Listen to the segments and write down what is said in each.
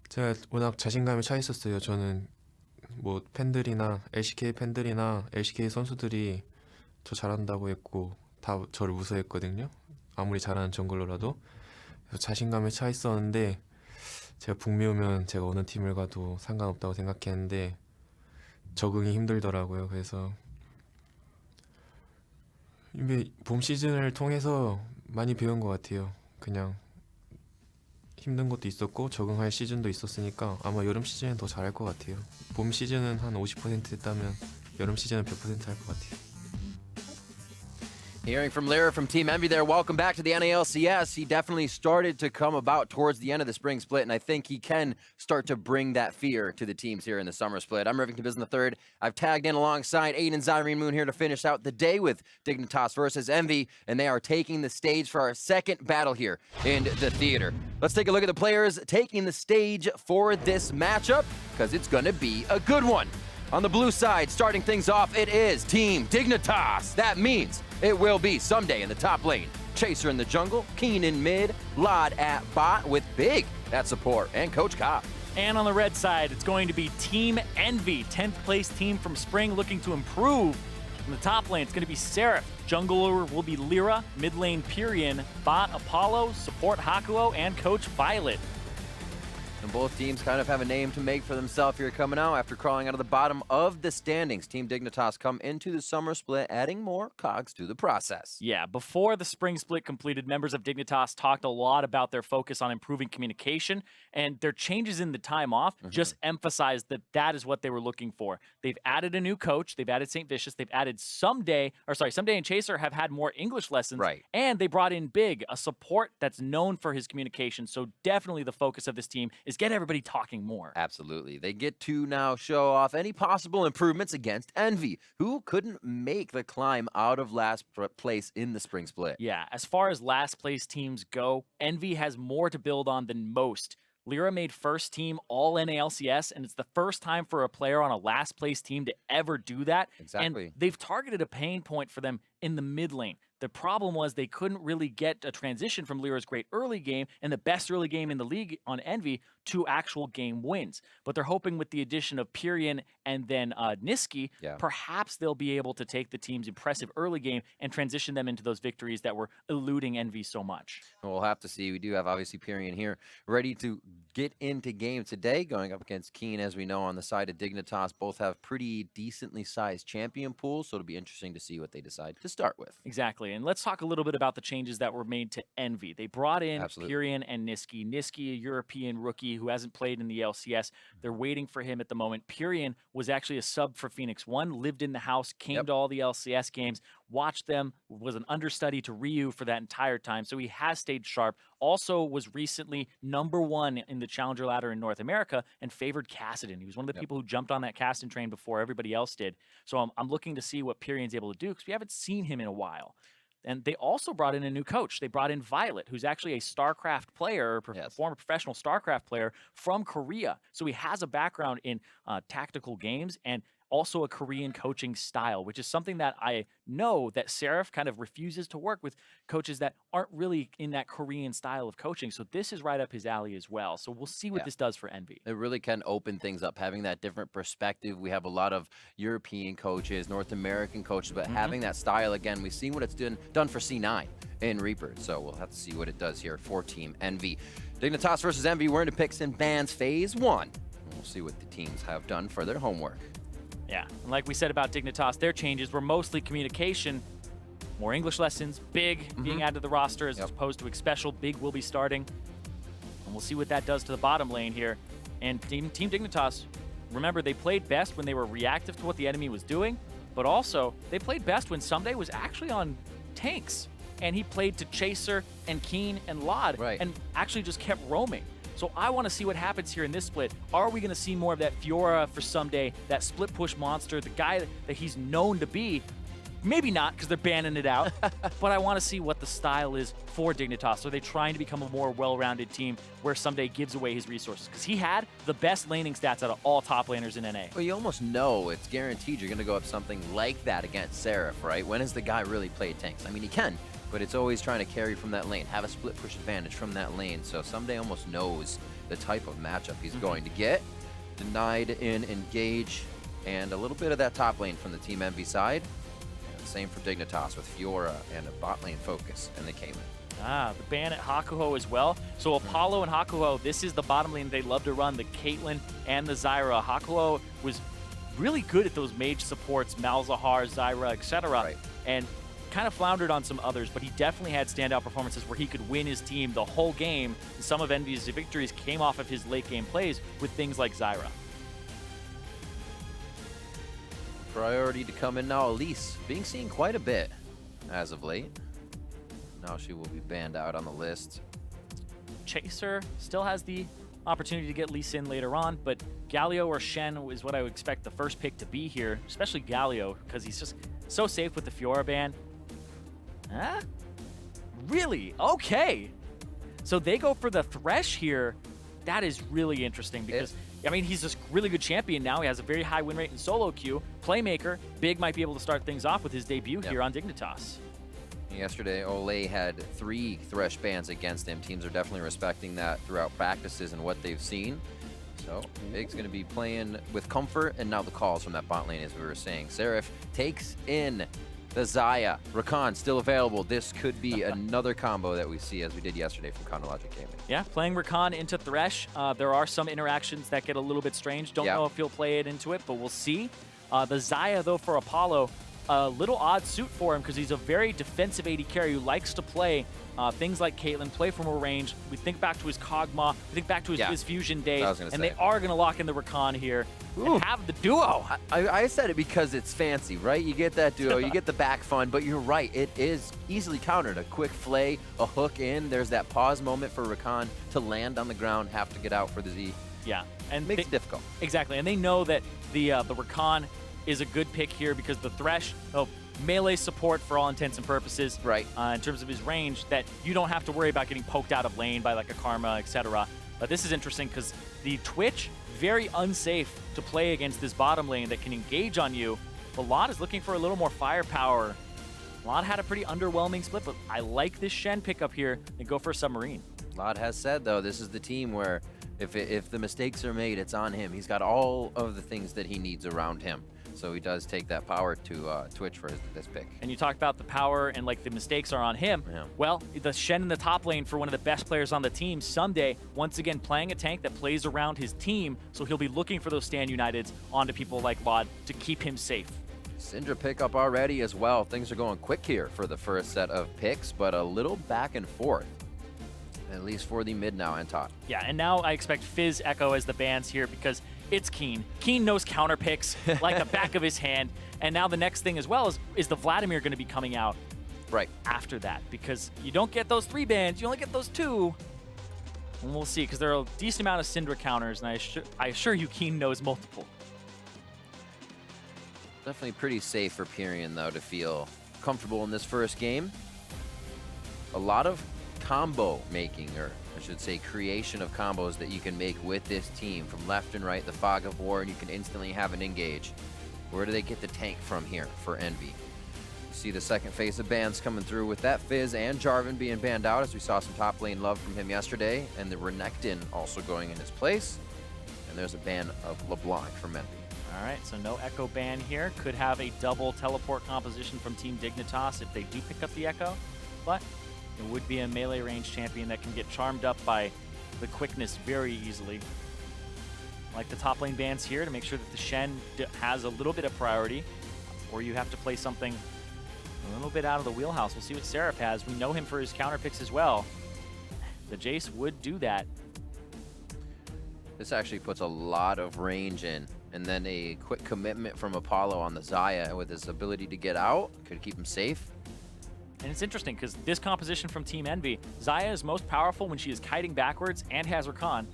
제가 워낙 자신감이 차 있었어요. 저는 뭐 팬들이나 LCK 팬들이나 LCK 선수들이 저 잘한다고 했고 다 저를 무서워했거든요. 아무리 잘하는 정글러라도. 그래서 자신감에 차 있었는데 제가 북미 오면 제가 어느 팀을 가도 상관없다고 생각했는데 적응이 힘들더라고요. 그래서 이게 봄 시즌을 통해서 많이 배운 것 같아요. 그냥 힘든 것도 있었고 적응할 시즌도 있었으니까 아마 여름 시즌엔 더 잘할 것 같아요. 봄 시즌은 한 50% 했다면 여름 시즌은 100% 할 것 같아요. Hearing from Lyra from Team Envy there. Welcome back to the NALCS. He definitely started to come about towards the end of the spring split, and I think he can start to bring that fear to the teams here in the summer split. I'm Rivington Business III. I've tagged in alongside Aiden and Zyrene Moon here to finish out the day with Dignitas versus Envy, and they are taking the stage for our second battle here in the theater. Let's take a look at the players taking the stage for this matchup, because it's going to be a good one. On the blue side, starting things off, it is Team Dignitas. That means it will be Someday in the top lane, Chaser in the jungle, Keen in mid, Lod at bot with Big at support, and Coach Cobb. And on the red side, it's going to be Team Envy, 10th place team from Spring looking to improve. In the top lane, it's going to be Seraph. Jungler will be Lyra, mid lane Pyrian, bot Apollo, support Hakuo, and Coach Violet. And both teams kind of have a name to make for themselves here coming out after crawling out of the bottom of the standings. Team Dignitas come into the summer split, adding more cogs to the process. Yeah, before the spring split completed, members of Dignitas talked a lot about their focus on improving communication, and their changes in the time off just emphasized that that is what they were looking for. They've added a new coach, they've added St. Vicious, they've added Someday and Chaser have had more English lessons, Right. And they brought in Big, a support that's known for his communication, so definitely the focus of this team is get everybody talking more. Absolutely. They get to now show off any possible improvements against Envy, who couldn't make the climb out of last place in the spring split. Yeah, as far as last place teams go, Envy has more to build on than most. Lyra made first team all NALCS, and it's the first time for a player on a last place team to ever do that. Exactly. And they've targeted a pain point for them in the mid lane. The problem was they couldn't really get a transition from Lyra's great early game and the best early game in the league on Envy to actual game wins. But they're hoping with the addition of Pyrian and then Niski, perhaps they'll be able to take the team's impressive early game and transition them into those victories that were eluding Envy so much. We'll have to see. We do have obviously Pyrian here ready to get into game today, going up against Keen, as we know, on the side of Dignitas. Both have pretty decently sized champion pools, so it'll be interesting to see what they decide to start with. Exactly. And let's talk a little bit about the changes that were made to Envy. They brought in Pyrian and Niski. Niski, a European rookie who hasn't played in the LCS. They're waiting for him at the moment. Pyrian was actually a sub for Phoenix One, lived in the house, came to all the LCS games, watched them, was an understudy to Ryu for that entire time, so he has stayed sharp. Also was recently #1 in the Challenger ladder in North America and favored Kassadin. He was one of the people who jumped on that Kassadin train before everybody else did. So I'm looking to see what Pyrian's able to do because we haven't seen him in a while. And they also brought in a new coach. They brought in Violet, who's actually a StarCraft player, former professional StarCraft player from Korea. So he has a background in tactical games and also a Korean coaching style, which is something that I know that Seraph kind of refuses to work with coaches that aren't really in that Korean style of coaching. So this is right up his alley as well. So we'll see what this does for Envy. It really can open things up, having that different perspective. We have a lot of European coaches, North American coaches, but having that style, again, we've seen what it's done for C9 in Reaper. So we'll have to see what it does here for Team Envy. Dignitas versus Envy, we're into picks and bans phase 1. We'll see what the teams have done for their homework. Yeah, and like we said about Dignitas, their changes were mostly communication, more English lessons, Big being added to the roster as opposed to Expecial. Big will be starting, and we'll see what that does to the bottom lane here. And Team Dignitas, remember, they played best when they were reactive to what the enemy was doing, but also they played best when Someday was actually on tanks, and he played to Chaser and Keen and Lod, and actually just kept roaming. So I want to see what happens here in this split. Are we going to see more of that Fiora for Someday, that split push monster, the guy that he's known to be? Maybe not, because they're banning it out. But I want to see what the style is for Dignitas. Are they trying to become a more well-rounded team where Someday gives away his resources? Because he had the best laning stats out of all top laners in NA. Well, you almost know it's guaranteed you're going to go up something like that against Seraph, right? When has the guy really played tanks? I mean, he can, but it's always trying to carry from that lane, have a split push advantage from that lane. So Someday almost knows the type of matchup he's going to get. Denied in engage, and a little bit of that top lane from the Team Envy side. And same for Dignitas with Fiora and a bot lane focus, and they came in. The ban at Hakuho as well. So Apollo and Hakuho, this is the bottom lane they love to run, the Caitlyn and the Zyra. Hakuho was really good at those mage supports, Malzahar, Zyra, etc. Right. And kind of floundered on some others, but he definitely had standout performances where he could win his team the whole game. And some of Envy's victories came off of his late game plays with things like Zyra. Priority to come in now, Elise, being seen quite a bit as of late. Now she will be banned out on the list. Chaser still has the opportunity to get Lee Sin later on, but Galio or Shen is what I would expect the first pick to be here, especially Galio, because he's just so safe with the Fiora ban. Huh? Really? Okay. So they go for the Thresh here. That is really interesting because, I mean, he's this really good champion now. He has a very high win rate in solo queue. Playmaker, Big might be able to start things off with his debut here on Dignitas. Yesterday, Olay had 3 Thresh bans against him. Teams are definitely respecting that throughout practices and what they've seen. So Big's going to be playing with comfort, and now the calls from that bot lane, as we were saying. Seraph takes in the Xayah. Rakan still available. This could be another combo that we see as we did yesterday from Chronologic Gaming. Yeah, playing Rakan into Thresh. There are some interactions that get a little bit strange. Don't know if he'll play it into it, but we'll see. The Xayah, though, for Apollo, a little odd suit for him because he's a very defensive AD carry who likes to play things like Caitlyn, play from a range. We think back to his Kog'Maw, we think back to his Fusion days, and they are going to lock in the Rakan here and have the duo. I said it because it's fancy, right? You get that duo, you get the back fun, but you're right, it is easily countered. A quick flay, a hook in, there's that pause moment for Rakan to land on the ground, have to get out for the Z. Yeah, and makes it difficult. Exactly, and they know that the Rakan is a good pick here because the Thresh, melee support for all intents and purposes, right? In terms of his range, that you don't have to worry about getting poked out of lane by like a Karma, etc. But this is interesting because the Twitch, very unsafe to play against this bottom lane that can engage on you. Lot is looking for a little more firepower. Lot had a pretty underwhelming split, but I like this Shen pickup here and go for a Submarine. Lot has said, though, this is the team where if the mistakes are made, it's on him. He's got all of the things that he needs around him. So he does take that power to Twitch for this pick. And you talked about the power and like the mistakes are on him. Yeah. Well, the Shen in the top lane for one of the best players on the team, Sunday, once again playing a tank that plays around his team, so he'll be looking for those Stand Uniteds onto people like Lod to keep him safe. Syndra pickup already as well. Things are going quick here for the first set of picks, but a little back and forth, at least for the mid now and top. Yeah, and now I expect Fizz Echo as the bans here because it's Keen. Keen knows counter picks like the back of his hand. And now the next thing as well is the Vladimir going to be coming out right after that? Because you don't get those 3 bans, you only get those 2. And we'll see, because there are a decent amount of Syndra counters, and I assure you Keen knows multiple. Definitely pretty safe for Pyrion, though, to feel comfortable in this first game. A lot of combo making, or I should say creation of combos that you can make with this team from left and right, the Fog of War, and you can instantly have an engage. Where do they get the tank from here for Envy? You see the second phase of bans coming through with that Fizz and Jarvan being banned out, as we saw some top lane love from him yesterday, and the Renekton also going in his place. And there's a ban of LeBlanc from Envy. All right, so no Echo ban here. Could have a double teleport composition from Team Dignitas if they do pick up the Echo, but it would be a melee range champion that can get charmed up by the quickness very easily. Like the top lane bans here to make sure that the Shen has a little bit of priority, or you have to play something a little bit out of the wheelhouse. We'll see what Seraph has. We know him for his counter picks as well. The Jace would do that. This actually puts a lot of range in, and then a quick commitment from Apollo on the Xayah with his ability to get out. Could keep him safe. And it's interesting because this composition from Team Envy, Xayah is most powerful when she is kiting backwards and has Rakan.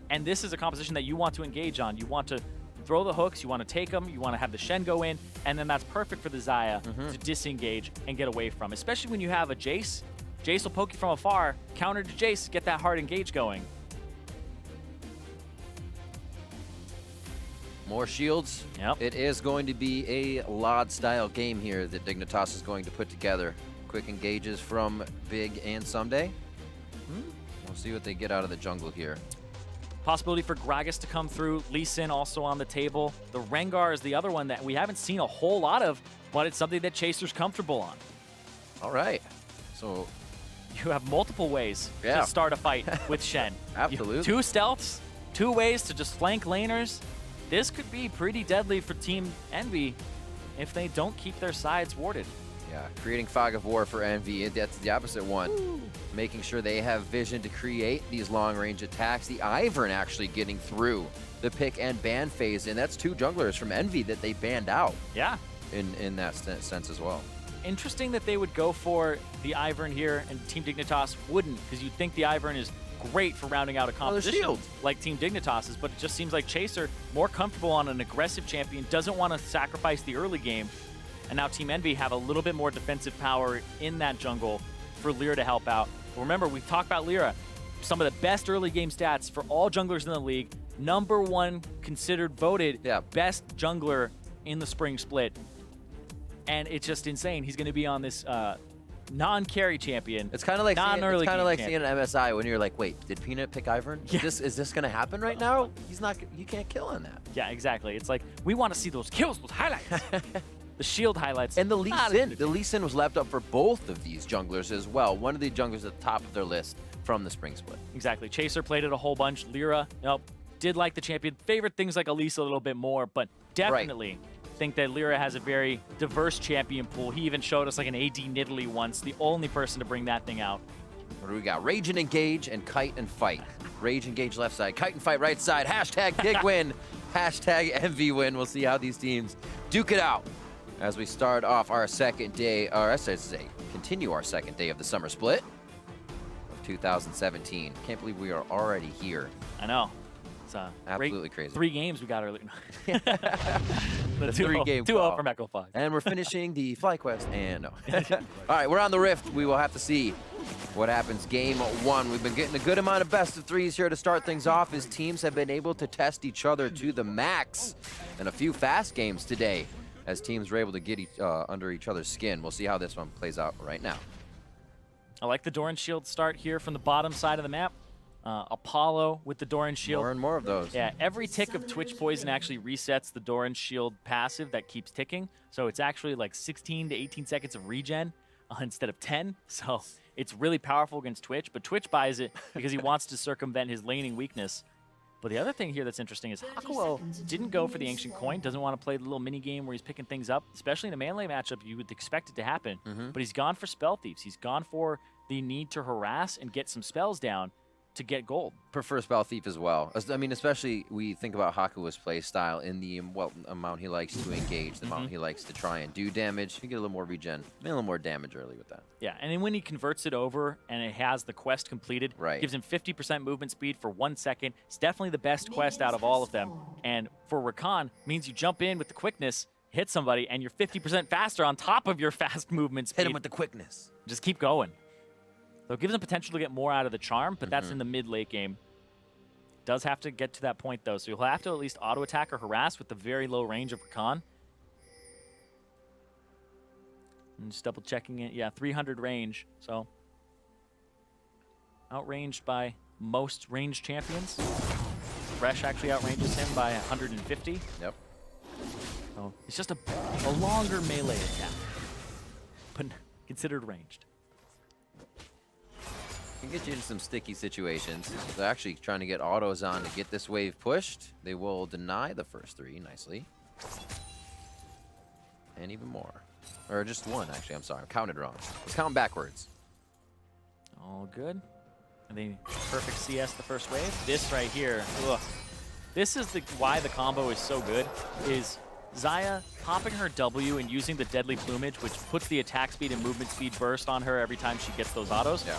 And this is a composition that you want to engage on. You want to throw the hooks, you want to take them, you want to have the Shen go in, and then that's perfect for the Xayah to disengage and get away from. Especially when you have a Jace. Jace will poke you from afar, counter to Jace, get that hard engage going. More shields. Yep. It is going to be a LOD-style game here that Dignitas is going to put together. Quick engages from Big and Someday. We'll see what they get out of the jungle here. Possibility for Gragas to come through. Lee Sin also on the table. The Rengar is the other one that we haven't seen a whole lot of, but it's something that Chaser's comfortable on. All right. So you have multiple ways to start a fight with Shen. Absolutely. 2 stealths, 2 ways to just flank laners. This could be pretty deadly for Team Envy if they don't keep their sides warded. Yeah, creating fog of war for Envy. That's the opposite one. Ooh. Making sure they have vision to create these long-range attacks. The Ivern actually getting through the pick and ban phase, and that's 2 junglers from Envy that they banned out. Yeah. In that sense as well. Interesting that they would go for the Ivern here and Team Dignitas wouldn't, because you'd think the Ivern is great for rounding out a composition like Team Dignitas is, but it just seems like Chaser, more comfortable on an aggressive champion, doesn't want to sacrifice the early game. And now Team Envy have a little bit more defensive power in that jungle for Lyra to help out. But remember, we've talked about Lyra. Some of the best early game stats for all junglers in the league. #1 considered voted best jungler in the spring split. And it's just insane. He's going to be on this non-carry champion. It's kind of like seeing an MSI when you're like, wait, did Peanut pick Ivern? Yeah. Is this going to happen right now? He's not. You can't kill on that. Yeah, exactly. It's like, we want to see those kills, those highlights. The shield highlights. And the Lee Sin. The Lee Sin was left up for both of these junglers as well. One of the junglers at the top of their list from the spring split. Exactly. Chaser played it a whole bunch. Lyra, did like the champion. Favorite things like Elise a little bit more, but definitely think that Lyra has a very diverse champion pool. He even showed us like an AD Nidalee once, the only person to bring that thing out. What do we got? Rage and Engage and Kite and Fight. Rage Engage left side, Kite and Fight right side. Hashtag big win. Hashtag MV win. We'll see how these teams duke it out as we start off our second day, or I should say, continue our second day of the summer split of 2017. Can't believe we are already here. I know. It's absolutely crazy. 3 games we got early. The 3-game 2-0 from Echo 5. And we're finishing the FlyQuest, and no. All right, we're on the Rift. We will have to see what happens game 1. We've been getting a good amount of best of 3s here to start things off as teams have been able to test each other to the max. And a few fast games today as teams were able to get under each other's skin. We'll see how this one plays out right now. I like the Doran Shield start here from the bottom side of the map. Apollo with the Doran Shield. More and more of those. Yeah, every tick of Twitch Poison actually resets the Doran Shield passive that keeps ticking. So it's actually like 16 to 18 seconds of regen instead of 10. So it's really powerful against Twitch, but Twitch buys it because he wants to circumvent his laning weakness. But the other thing here that's interesting is Hakuo didn't go for the Ancient Coin, doesn't want to play the little mini game where he's picking things up, especially in a melee matchup. You would expect it to happen, but he's gone for Spell Thieves. He's gone for the need to harass and get some spells down to get gold. Prefer Spell Thief as well. I mean, especially we think about Hakuo's play style in the amount he likes to engage, the amount he likes to try and do damage. You get a little more regen, a little more damage early with that. Yeah, and then when he converts it over and it has the quest completed, gives him 50% movement speed for 1 second. It's definitely the best quest out of all of them. And for Rakan, means you jump in with the quickness, hit somebody, and you're 50% faster on top of your fast movement speed. Hit him with the quickness. Just keep going. So it gives him potential to get more out of the charm, but that's in the mid-late game. Does have to get to that point, though, so you'll have to at least auto-attack or harass with the very low range of Rakan. And just double-checking it. Yeah, 300 range, so outranged by most ranged champions. Thresh actually outranges him by 150. Yep. So it's just a longer melee attack, but considered ranged. Can get you into some sticky situations. They're actually trying to get autos on to get this wave pushed. They will deny the first 3 nicely. And even more. Or just 1, actually. I'm sorry. I counted wrong. Let's count backwards. All good. And then perfect CS the first wave. This right here. Ugh. This is why the combo is so good, is Xayah popping her W and using the Deadly Plumage, which puts the attack speed and movement speed burst on her every time she gets those autos. Yeah.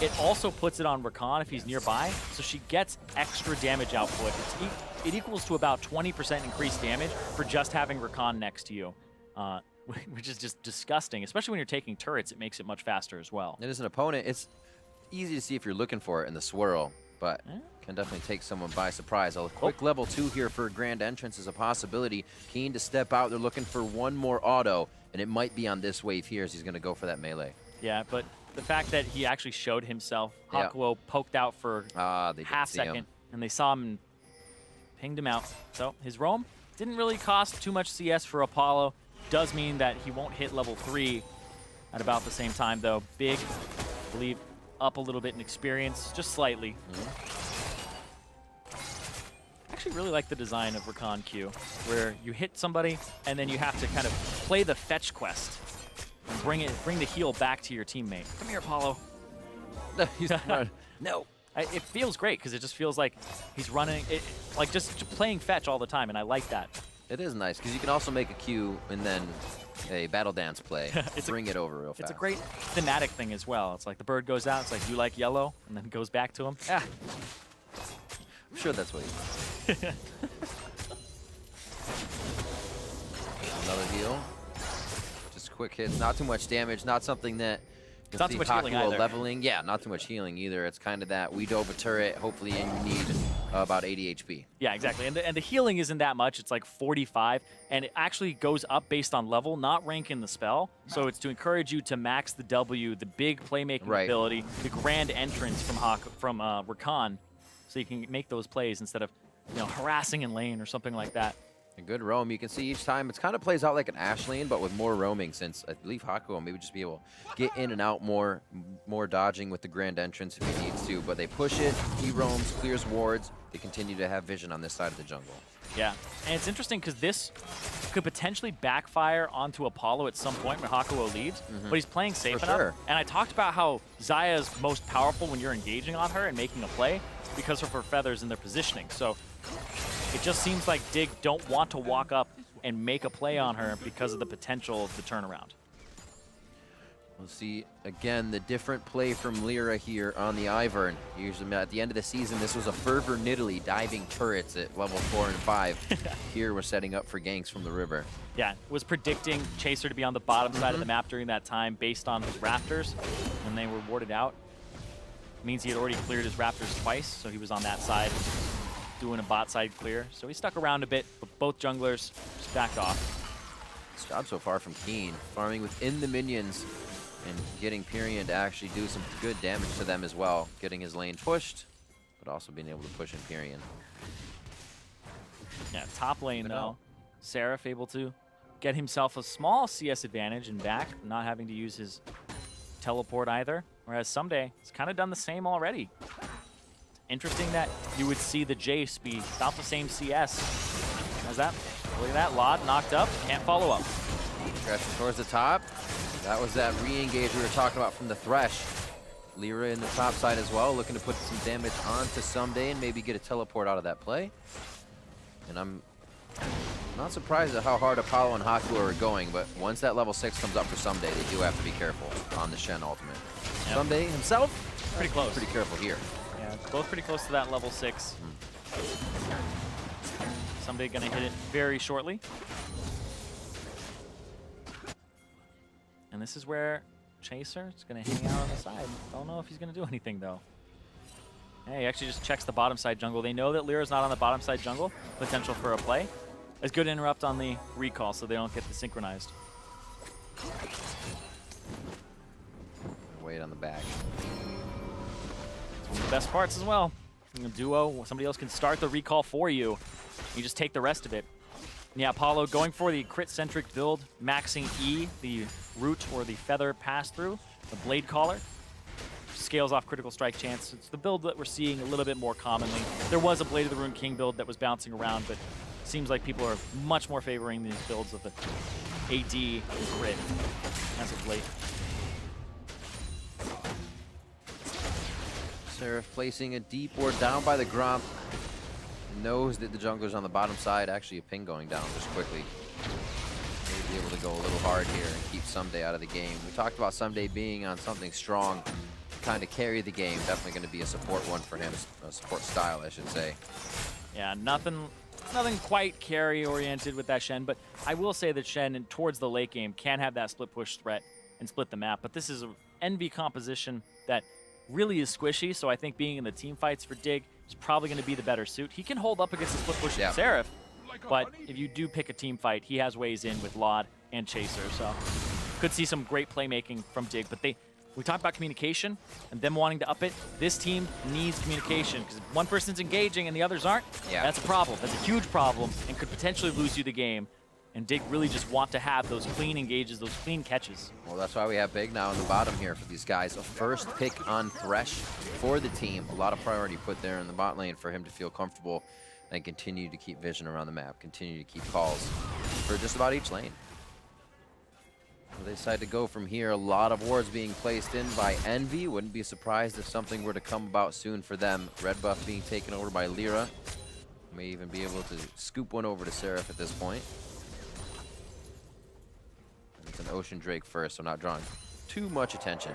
It also puts it on Rakan if he's nearby, so she gets extra damage output. It equals to about 20% increased damage for just having Rakan next to you, which is just disgusting. Especially when you're taking turrets, it makes it much faster as well. And as an opponent, it's easy to see if you're looking for it in the swirl, but can definitely take someone by surprise. A quick level 2 here for Grand Entrance is a possibility. Keen to step out. They're looking for 1 more auto. and it might be on this wave here as he's going to go for that melee. Yeah, but the fact that he actually showed himself, Yeah. Hakuo poked out for They didn't half see him. second, and they saw him and pinged him out. So his roam didn't really cost too much CS for Apollo. Does mean that he won't hit level 3 at about the same time, though. Big, I believe, up a little bit in experience, just slightly. I actually really like the design of Recon Q, where you hit somebody and then you have to kind of play the fetch quest and bring the heal back to your teammate. Come here, Apollo. He's running. No. It feels great because it just feels like he's running, like just playing fetch all the time, and I like that. It is nice because you can also make a Q and then a battle dance play. Bring it over real fast. It's a great thematic thing as well. It's like the bird goes out, it's like, you like yellow, and then goes back to him. Yeah. I'm sure that's what he means. Another heal. Just quick hits, not too much damage, not something that It's not too much healing either. leveling. Yeah, not too much healing either. It's kind of that we dove a turret, hopefully, and you need about 80 HP. Yeah, exactly. And the healing isn't that much. It's like 45, and it actually goes up based on level, not rank in the spell. So it's to encourage you to max the W, the big playmaking ability, the grand entrance from Rakan, so you can make those plays instead of harassing in lane or something like that. A good roam. You can see each time it kind of plays out like an Ashe lane, but with more roaming, since I believe Hakuo will maybe just be able to get in and out more dodging with the grand entrance if he needs to. But they push it, he roams, clears wards. They continue to have vision on this side of the jungle. Yeah, and it's interesting because this could potentially backfire onto Apollo at some point when Hakuo leaves, but he's playing safe enough. Sure. And I talked about how Xayah is most powerful when you're engaging on her and making a play because of her feathers and their positioning. So it just seems like Dig don't want to walk up and make a play on her because of the potential of the turnaround. We'll see, again, the different play from Lyra here on the Ivern. Usually at the end of the season, this was a Fervor Nidalee diving turrets at level 4 and 5. Here we're setting up for ganks from the river. Yeah, was predicting Chaser to be on the bottom side of the map during that time based on his Raptors when they were warded out. Means he had already cleared his Raptors twice, so he was on that side doing a bot side clear. So he stuck around a bit, but both junglers just backed off. This job so far from Keen, farming within the minions and getting Pyrion to actually do some good damage to them as well. Getting his lane pushed, but also being able to push in Pyrion. Yeah, top lane though. Seraph able to get himself a small CS advantage and back, not having to use his teleport either. Whereas Someday, it's kind of done the same already. Interesting that you would see the Jace be about the same CS as that. Look at that, Lod knocked up, can't follow up. Progression towards the top. That was that re-engage we were talking about from the Thresh. Lyra in the top side as well, looking to put some damage onto Someday and maybe get a teleport out of that play. And I'm not surprised at how hard Apollo and Hakuo are going, but once that level 6 comes up for Someday, they do have to be careful on the Shen ultimate. Yep. Someday himself, Pretty close. Pretty careful here. Yeah, it's both pretty close to that level 6. Someday gonna hit it very shortly. And this is where Chaser is gonna hang out on the side. Don't know if he's gonna do anything though. Hey, he actually just checks the bottom side jungle. They know that Lyra's not on the bottom side jungle. Potential for a play. It's good to interrupt on the recall so they don't get synchronized. Wait on the back. It's one of the best parts as well. In a duo, somebody else can start the recall for you. You just take the rest of it. And yeah, Apollo going for the crit-centric build, maxing E, the root or the feather pass-through, the blade collar. Scales off critical strike chance. It's the build that we're seeing a little bit more commonly. There was a Blade of the Rune King build that was bouncing around, but it seems like people are much more favoring these builds of the AD and crit as of late. Seraph placing a deep ward down by the Gromp. Knows that the jungler's on the bottom side. Actually, a ping going down just quickly. Maybe be able to go a little hard here and keep Someday out of the game. We talked about Someday being on something strong to kind of carry the game. Definitely going to be a support one for him. A support style, I should say. Yeah, nothing quite carry-oriented with that Shen, but I will say that Shen, towards the late game, can have that split push threat and split the map. But this is an NV composition that really is squishy, so I think being in the team fights for Dig is probably going to be the better suit. He can hold up against the split push of Seraph, But if you do pick a team fight, he has ways in with Laud and Chaser. So could see some great playmaking from Dig. But we talked about communication and them wanting to up it. This team needs communication because if one person's engaging and the others aren't, that's a problem. That's a huge problem and could potentially lose you the game. And Dig really just want to have those clean engages, those clean catches. Well, that's why we have Big now in the bottom here for these guys. A first pick on Thresh for the team. A lot of priority put there in the bot lane for him to feel comfortable and continue to keep vision around the map, continue to keep calls for just about each lane. They decide to go from here. A lot of wards being placed in by Envy. Wouldn't be surprised if something were to come about soon for them. Red buff being taken over by Lyra. May even be able to scoop one over to Seraph at this point. It's an Ocean Drake first, so not drawing too much attention.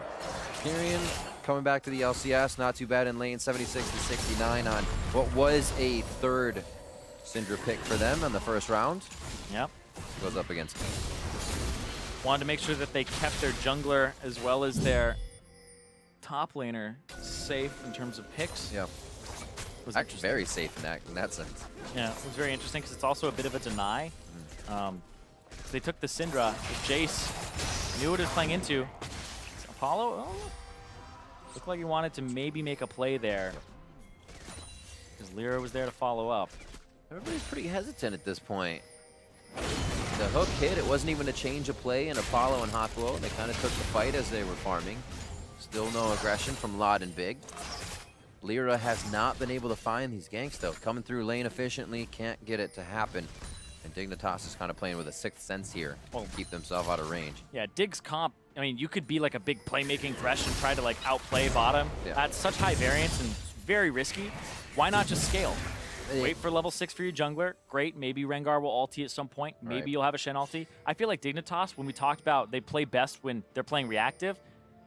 Tyrion coming back to the LCS, not too bad in lane, 76 to 69 on what was a third Syndra pick for them in the first round. Yep. Goes up against me. Wanted to make sure that they kept their jungler as well as their top laner safe in terms of picks. Yeah. Was actually very safe in that sense. Yeah, it was very interesting because it's also a bit of a deny. They took the Syndra, the Jace, knew what it was playing into. Apollo, looked like he wanted to maybe make a play there. Because Lyra was there to follow up. Everybody's pretty hesitant at this point. The hook hit, it wasn't even a change of play in Apollo and Hakuo. They kind of took the fight as they were farming. Still no aggression from Laud and Big. Lyra has not been able to find these ganks though. Coming through lane efficiently, can't get it to happen. And Dignitas is kind of playing with a sixth sense here to keep themselves out of range. Yeah, Dig's comp, I mean, you could be like a big playmaking Thresh and try to like outplay bottom. Yeah. That's such high variance and very risky. Why not just scale? Wait for level 6 for your jungler. Great, maybe Rengar will ulti at some point. Maybe you'll have a Shen ulti. I feel like Dignitas, when we talked about they play best when they're playing reactive,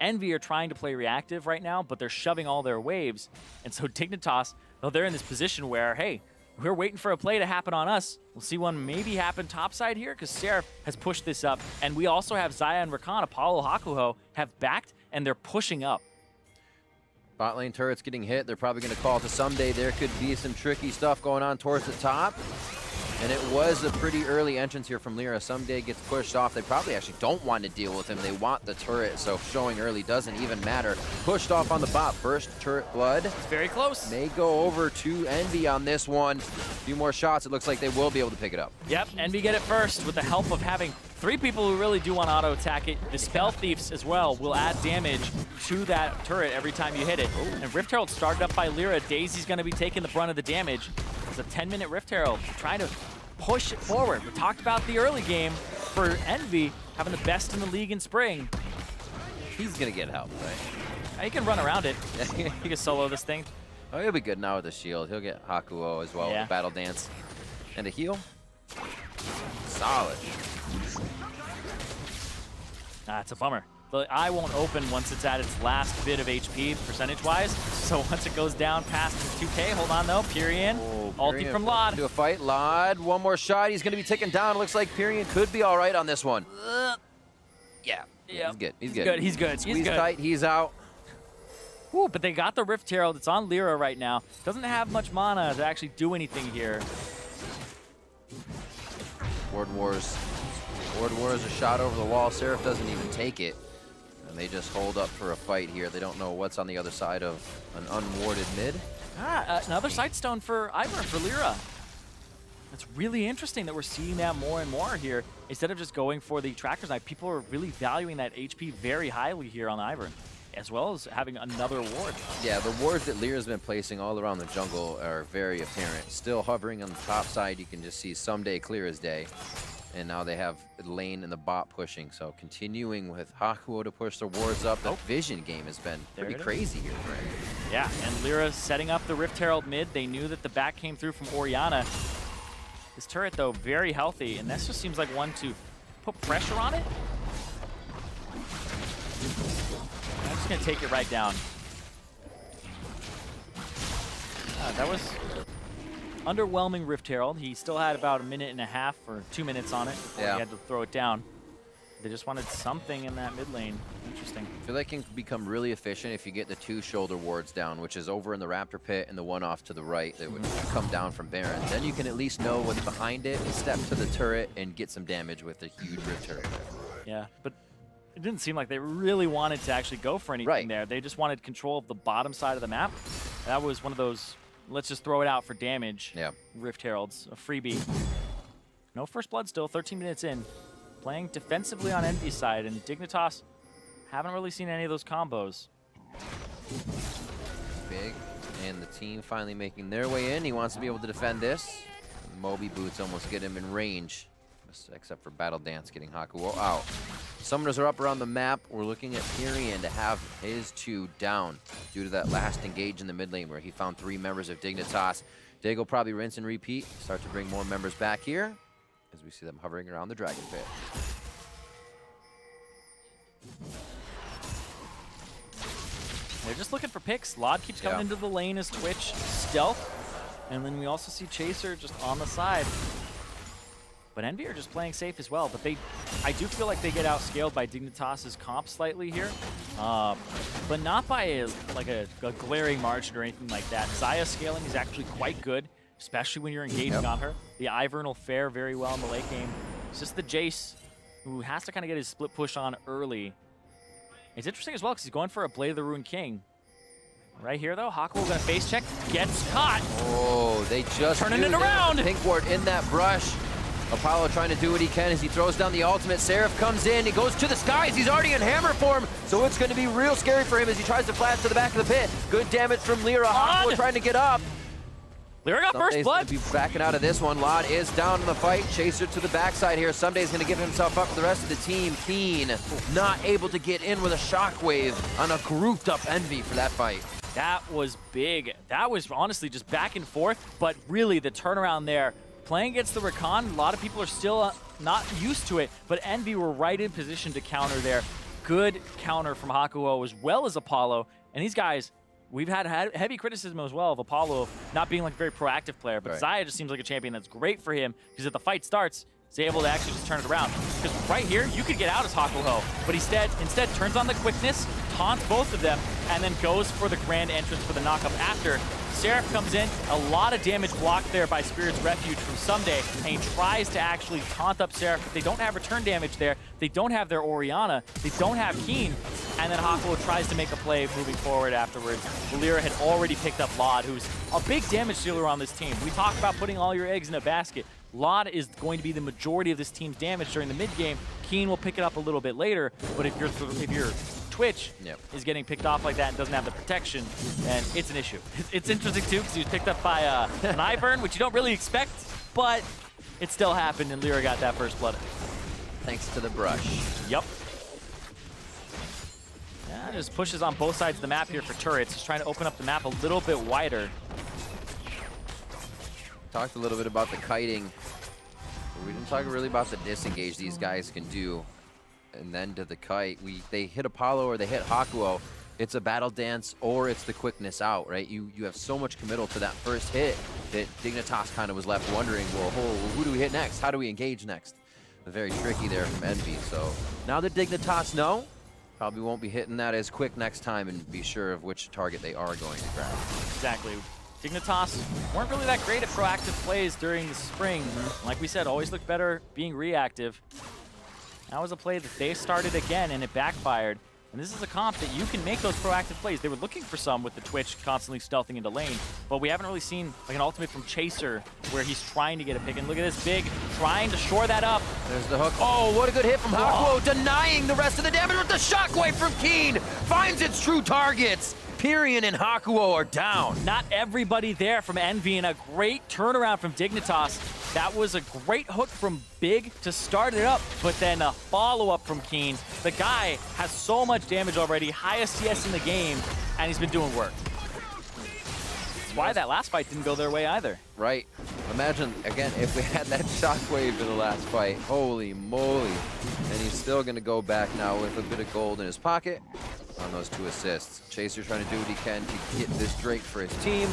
Envy are trying to play reactive right now, but they're shoving all their waves. And so Dignitas, though they're in this position where, hey, we're waiting for a play to happen on us. We'll see one maybe happen topside here because Seraph has pushed this up. And we also have Xayah and Rakan, Apollo, Hakuho have backed, and they're pushing up. Bot lane turrets getting hit. They're probably going to call to someday. There could be some tricky stuff going on towards the top. And it was a pretty early entrance here from Lyra. Someday gets pushed off. They probably actually don't want to deal with him. They want the turret, so showing early doesn't even matter. Pushed off on the bot. First turret blood. It's very close. May go over to Envy on this one. A few more shots. It looks like they will be able to pick it up. Yep, Envy get it first with the help of having 3 people who really do want to auto-attack it. The Spell Thieves as well will add damage to that turret every time you hit it. And Rift Herald started up by Lyra. Daisy's going to be taking the brunt of the damage. It's a 10-minute Rift Herald trying to push it forward. We talked about the early game for Envy having the best in the league in spring. He's going to get help, right? He can run around it. He can solo this thing. Oh, he'll be good now with the shield. He'll get Hakuo as well with the Battle Dance. And a heal. Solid. It's a bummer. The eye won't open once it's at its last bit of HP percentage-wise. So once it goes down past 2K, hold on though, Pyrian, ulti from Laud. To a fight, Laud, one more shot. He's going to be taken down. It looks like Pyrian could be all right on this one. Yeah, he's good. He's good. He's good. Squeeze tight. He's out. Ooh, but they got the Rift Herald. It's on Lyra right now. Doesn't have much mana to actually do anything here. Ward Wars. Ward Wars a shot over the wall. Seraph doesn't even take it. And they just hold up for a fight here. They don't know what's on the other side of an unwarded mid. Another Sightstone for Ivern, for Lyra. It's really interesting that we're seeing that more and more here. Instead of just going for the Tracker's Knife, people are really valuing that HP very highly here on Ivern, as well as having another ward. Yeah, the wards that Lyra's been placing all around the jungle are very apparent. Still hovering on the top side, you can just see someday clear as day. And now they have lane and the bot pushing, so continuing with Hakuo to push the wards up. The vision game has been pretty crazy here, right? Yeah, and Lyra setting up the Rift Herald mid. They knew that the back came through from Orianna. This turret, though, very healthy, and this just seems like one to put pressure on it. I'm just going to take it right down. That was underwhelming Rift Herald. He still had about a minute and a half or 2 minutes on it before he had to throw it down. They just wanted something in that mid lane. Interesting. I feel like it can become really efficient if you get the 2 shoulder wards down, which is over in the Raptor pit and the one off to the right that would come down from Baron. Then you can at least know what's behind it, step to the turret, and get some damage with a huge Rift turret. Yeah, but it didn't seem like they really wanted to actually go for anything there. They just wanted control of the bottom side of the map. That was one of those, let's just throw it out for damage. Yeah. Rift Heralds, a freebie. No first blood still, 13 minutes in. Playing defensively on Envy's side, and Dignitas haven't really seen any of those combos. Big, and the team finally making their way in. He wants to be able to defend this. Moby boots almost get him in range, except for Battle Dance getting Hakuo out. Summoners are up around the map. We're looking at Pyrian to have his 2 down due to that last engage in the mid lane where he found 3 members of Dignitas. Dig will probably rinse and repeat, start to bring more members back here as we see them hovering around the Dragon Pit. They're just looking for picks. Lod keeps coming into the lane as Twitch. Stealth. And then we also see Chaser just on the side. But Envy are just playing safe as well. But I do feel like they get outscaled by Dignitas' comp slightly here. But not by a glaring margin or anything like that. Xayah scaling is actually quite good, especially when you're engaging on her. The Ivern will fare very well in the late game. It's just the Jace who has to kind of get his split push on early. It's interesting as well because he's going for a Blade of the Ruined King. Right here, though, Hakuo going to face check, gets caught. Oh, they just turning it around. Pink ward in that brush. Apollo trying to do what he can as he throws down the ultimate. Seraph comes in, he goes to the skies, he's already in hammer form, so it's going to be real scary for him as he tries to flash to the back of the pit. Good damage from Lyra. Hakuo trying to get up. Lyra got first blood. Be backing out of this one. Lod is down in the fight. Chaser to the backside here. Someday's going to give himself up for the rest of the team. Keen not able to get in with a shockwave on a grouped up Envy for that fight. That was big. That was honestly just back and forth, but really the turnaround there. Playing against the Rakan, a lot of people are still not used to it, but Envy were right in position to counter there. Good counter from Hakuo as well as Apollo. And these guys, we've had heavy criticism as well of Apollo not being like a very proactive player, but Xayah just seems like a champion that's great for him because if the fight starts, he's able to actually just turn it around. Because right here, you could get out as Hakuo, but instead turns on the quickness, taunts both of them, and then goes for the grand entrance for the knockup after. Seraph comes in, a lot of damage blocked there by Spirit's Refuge from Someday, and he tries to actually taunt up Seraph, but they don't have return damage there, they don't have their Orianna, they don't have Keen, and then Hakuo tries to make a play moving forward afterwards. Lyra had already picked up Lod, who's a big damage dealer on this team. We talk about putting all your eggs in a basket. Lod is going to be the majority of this team's damage during the mid game. Keen will pick it up a little bit later, but if your Twitch is getting picked off like that and doesn't have the protection, then it's an issue. It's interesting too because he was picked up by an Ivern, which you don't really expect, but it still happened and Lyra got that first blood. Thanks to the brush. Yep. Yeah, just pushes on both sides of the map here for turrets. Just trying to open up the map a little bit wider. Talked a little bit about the kiting. We didn't talk really about the disengage these guys can do. And then to the kite, they hit Apollo or they hit Hakuo. It's a battle dance or it's the quickness out, right? You have so much committal to that first hit that Dignitas kind of was left wondering, well, who do we hit next? How do we engage next? Very tricky there from Envy. So now that Dignitas know, probably won't be hitting that as quick next time and be sure of which target they are going to grab. Exactly. Dignitas weren't really that great at proactive plays during the spring. Like we said, always looked better being reactive. That was a play that they started again and it backfired. And this is a comp that you can make those proactive plays. They were looking for some with the Twitch constantly stealthing into lane, but we haven't really seen like an ultimate from Chaser where he's trying to get a pick. And look at this Big trying to shore that up. There's the hook. Oh, what a good hit from Hakuo, denying the rest of the damage with the shockwave from Keen. Finds its true targets. Pyrian and Hakuo are down. Not everybody there from Envy, and a great turnaround from Dignitas. That was a great hook from Big to start it up, but then a follow-up from Keen. The guy has so much damage already, highest CS in the game, and he's been doing work. That's why that last fight didn't go their way either. Right. Imagine, again, if we had that shockwave in the last fight. Holy moly. And he's still going to go back now with a bit of gold in his pocket on those 2 assists. Chaser trying to do what he can to get this Drake for his team.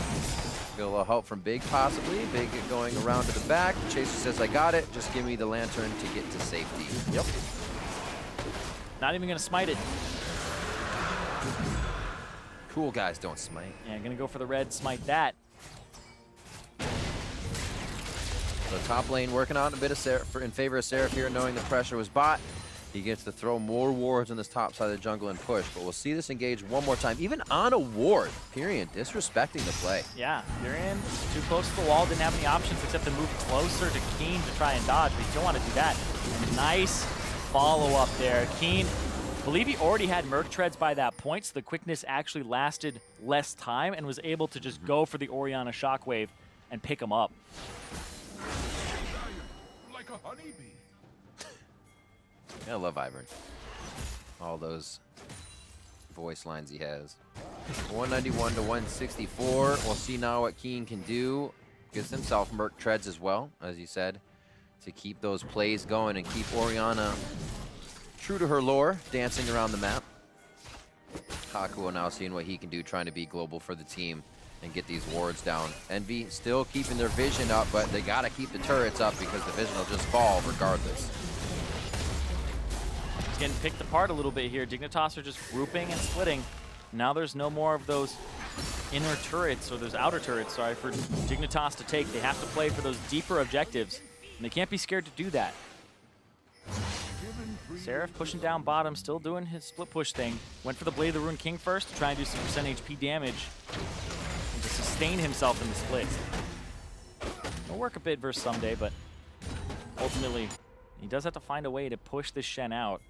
Get a little help from Big, possibly. Big going around to the back. Chaser says, I got it. Just give me the lantern to get to safety. Yep. Not even going to smite it. Cool guys don't smite. Yeah, going to go for the red, smite that. So top lane working on a bit of Seraph in favor of Seraph here, knowing the pressure was bot. He gets to throw more wards on this top side of the jungle and push, but we'll see this engage one more time. Even on a ward, Pyrion disrespecting the play. Yeah, Pyrion too close to the wall, didn't have any options except to move closer to Keen to try and dodge, but you don't want to do that. And nice follow-up there. Keen, I believe he already had Merc Treads by that point, so the quickness actually lasted less time and was able to just go for the Orianna Shockwave and pick him up. Like a honeybee. I love Ivern. All those voice lines he has. 191 to 164. We'll see now what Keen can do. Gives himself Merc Treads as well, as you said, to keep those plays going and keep Orianna true to her lore, dancing around the map. Hakuo now seeing what he can do, trying to be global for the team and get these wards down. Envy still keeping their vision up, but they gotta keep the turrets up because the vision will just fall regardless. He's getting picked apart a little bit here. Dignitas are just grouping and splitting. Now there's no more of those inner turrets, or those outer turrets, sorry, for Dignitas to take. They have to play for those deeper objectives, and they can't be scared to do that. Seraph pushing down bottom, still doing his split push thing. Went for the Blade of the Ruined King first to try and do some percent HP damage and to sustain himself in the split. It'll work a bit versus Someday, but ultimately he does have to find a way to push this Shen out.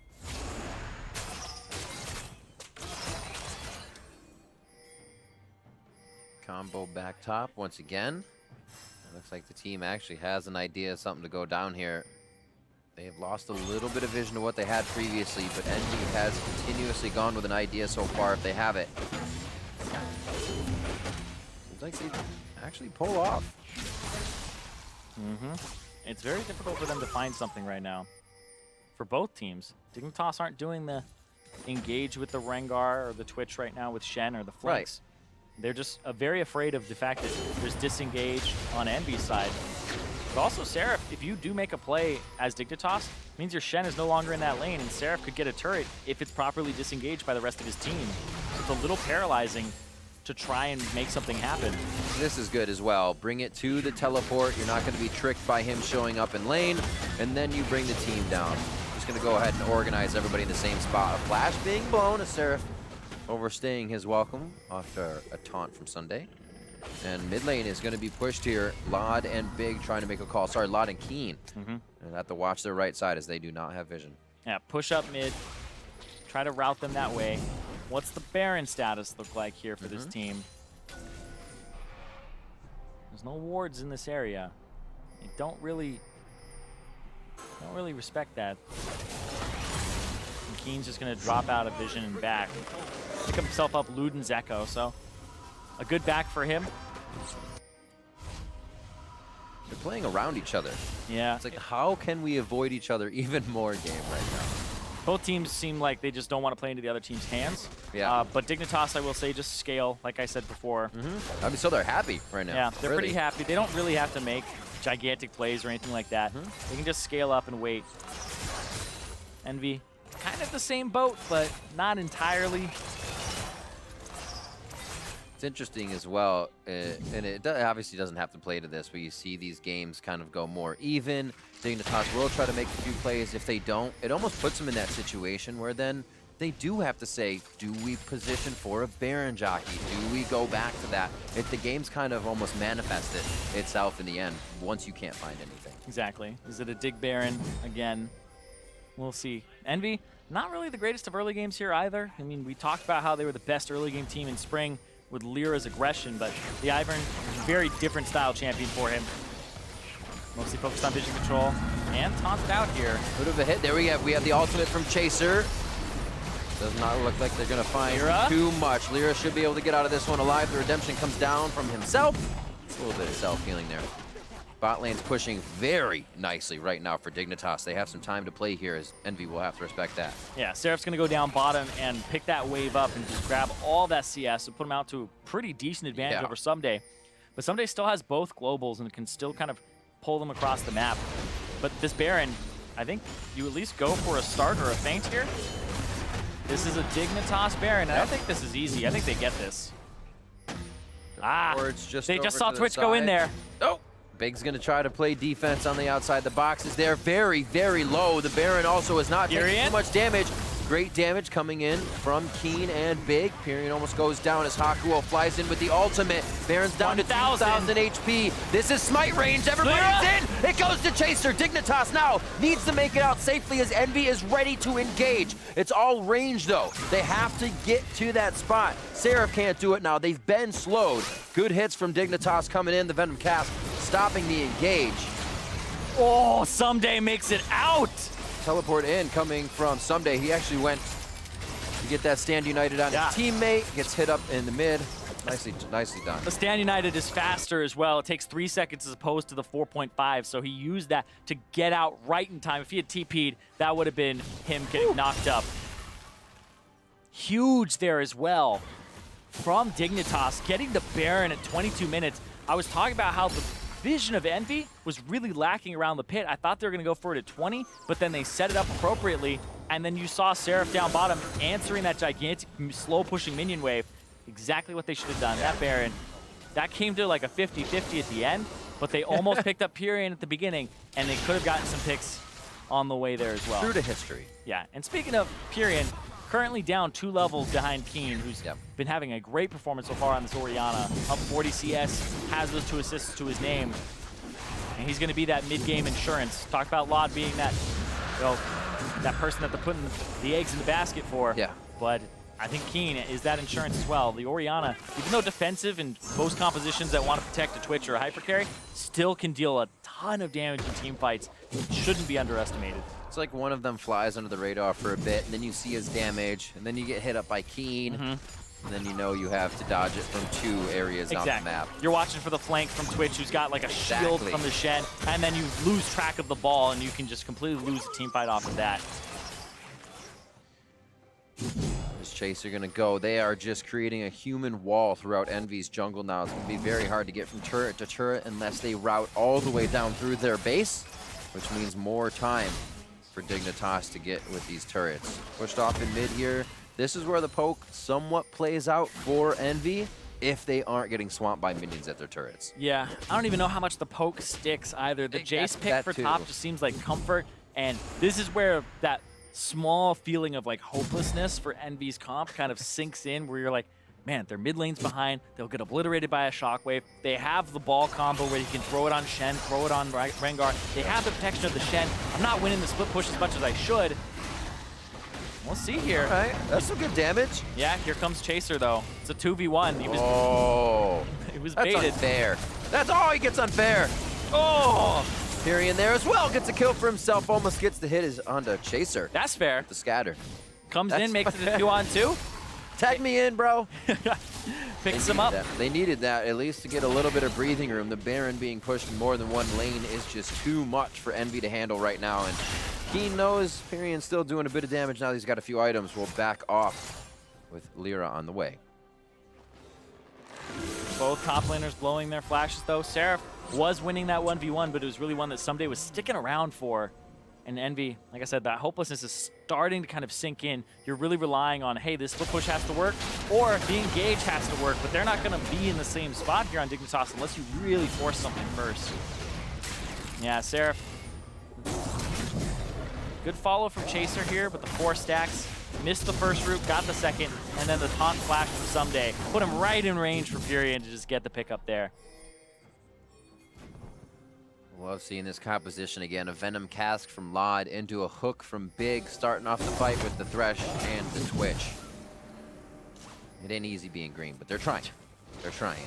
Combo back top once again. It looks like the team actually has an idea of something to go down here. They have lost a little bit of vision to what they had previously, but Envy has continuously gone with an idea so far if they have it. Seems like they actually pull off. It's very difficult for them to find something right now. For both teams, Dignitas aren't doing the engage with the Rengar or the Twitch right now with Shen or the flanks. They're just very afraid of the fact that there's disengage on Envy's side. But also Seraph, if you do make a play as Dignitas, it means your Shen is no longer in that lane, and Seraph could get a turret if it's properly disengaged by the rest of his team. So it's a little paralyzing to try and make something happen. This is good as well. Bring it to the teleport. You're not going to be tricked by him showing up in lane, and then you bring the team down. Just going to go ahead and organize everybody in the same spot. A flash being blown, a Seraph overstaying his welcome after a taunt from Sunday. And mid lane is going to be pushed here. Lod and Big trying to make a call. Sorry, Lod and Keen. And have to watch their right side as they do not have vision. Yeah, push up mid. Try to route them that way. What's the Baron status look like here for this team? There's no wards in this area. They don't really respect that. And Keen's just going to drop out of vision and back. Pick himself up Luden's Echo, so a good back for him. They're playing around each other. Yeah. It's like, how can we avoid each other even more game right now? Both teams seem like they just don't want to play into the other team's hands. Yeah. But Dignitas, I will say, just scale, like I said before. I mean, so they're happy right now. Yeah, they're pretty happy. They don't really have to make gigantic plays or anything like that. They can just scale up and wait. Envy, kind of the same boat, but not entirely. It's interesting as well, and it obviously doesn't have to play to this, but you see these games kind of go more even. Dignitas will try to make a few plays. If they don't, it almost puts them in that situation where then they do have to say, do we position for a Baron jockey? Do we go back to that? If the game's kind of almost manifested itself in the end, once you can't find anything. Exactly. Is it a Dig Baron again? We'll see. Envy, not really the greatest of early games here either. I mean, we talked about how they were the best early game team in spring with Lyra's aggression, but the Ivern, very different style champion for him. Mostly focused on vision control and taunted out here. Bit of a hit. There we have the ultimate from Chaser. Does not look like they're going to find too much. Lyra should be able to get out of this one alive. The redemption comes down from himself. A little bit of self-healing there. Bot lane's pushing very nicely right now for Dignitas. They have some time to play here, as Envy will have to respect that. Yeah, Seraph's going to go down bottom and pick that wave up and just grab all that CS and put him out to a pretty decent advantage over Someday. But Someday still has both globals and can still kind of pull them across the map. But this Baron, I think you at least go for a start or a feint here. This is a Dignitas Baron, and I think this is easy. I think they get this. They just saw Twitch go in there. Oh, Big's going to try to play defense on the outside. The boxes there very, very low. The Baron also is not taking too much damage. Great damage coming in from Keen and Big. Pyrion almost goes down as Hakuo flies in with the ultimate. Baron's down to 2,000 HP. This is smite range. Everybody's in. It goes to Chaser. Dignitas now needs to make it out safely as Envy is ready to engage. It's all range though. They have to get to that spot. Seraph can't do it now. They've been slowed. Good hits from Dignitas coming in. The Venom cast stopping the engage. Oh, Someday makes it out. Teleport in coming from Someday. He actually went to get that Stand United on his teammate. Gets hit up in the mid. Nicely done. The Stand United is faster as well. It takes 3 seconds as opposed to the 4.5, so he used that to get out right in time. If he had TP'd, that would have been him getting knocked up. Huge there as well from Dignitas, getting the Baron at 22 minutes. I was talking about how the vision of Envy was really lacking around the pit. I thought they were going to go for it at 20, but then they set it up appropriately, and then you saw Seraph down bottom answering that gigantic, slow-pushing minion wave. Exactly what they should have done. That Baron, that came to like a 50-50 at the end, but they almost picked up Pyrion at the beginning, and they could have gotten some picks on the way there as well. True to history. Yeah, and speaking of Pyrion, currently down 2 levels behind Keen, who's been having a great performance so far on this Orianna. Up 40 CS, has those 2 assists to his name. And he's going to be that mid-game insurance. Talk about Lod being that, that person that they're putting the eggs in the basket for. Yeah. But I think Keen is that insurance as well. The Orianna, even though defensive in most compositions that want to protect a Twitch or a hyper carry, still can deal a ton of damage in team fights. It shouldn't be underestimated. It's like one of them flies under the radar for a bit, and then you see his damage, and then you get hit up by Keen, and then you know you have to dodge it from 2 areas on the map. You're watching for the flank from Twitch, who's got like a shield from the Shen, and then you lose track of the ball, and you can just completely lose the team fight off of that. This Chaser gonna go. They are just creating a human wall throughout Envy's jungle now. It's gonna be very hard to get from turret to turret unless they route all the way down through their base, which means more time for Dignitas to get with these turrets. Pushed off in mid here. This is where the poke somewhat plays out for Envy if they aren't getting swamped by minions at their turrets. Yeah, I don't even know how much the poke sticks either. The Jace pick for top just seems like comfort, and this is where that small feeling of like hopelessness for Envy's comp kind of sinks in, where you're like, man, their mid lane's behind. They'll get obliterated by a shockwave. They have the ball combo where you can throw it on Shen, throw it on Rengar. They have the protection of the Shen. I'm not winning the split push as much as I should. We'll see here. All right, that's some good damage. Yeah, here comes Chaser though. It's a 2v1. He was that's baited. Unfair. He gets unfair. Oh! Pyrion there as well. Gets a kill for himself. Almost gets the hit onto Chaser. That's fair. The scatter. Comes in, makes it a 2-on-2. Tag me in, bro. Picks him up. They needed that, at least to get a little bit of breathing room. The Baron being pushed in more than one lane is just too much for Envy to handle right now. And Keen knows Pyrion's still doing a bit of damage now that he's got a few items. We'll back off with Lyra on the way. Both top laners blowing their flashes, though. Seraph was winning that 1v1, but it was really one that Someday was sticking around for. And Envy, like I said, that hopelessness is starting to kind of sink in. You're really relying on, hey, this split push has to work, or the engage has to work, but they're not going to be in the same spot here on Dignitas unless you really force something first. Yeah, Seraph. Good follow from Chaser here, but the 4 stacks. Missed the first route, got the second, and then the taunt flash from Someday. Put him right in range for Pyrion to just get the pick up there. Love seeing this composition again. A Venom cask from Lod into a hook from Big, starting off the fight with the Thresh and the Twitch. It ain't easy being green, but they're trying. They're trying.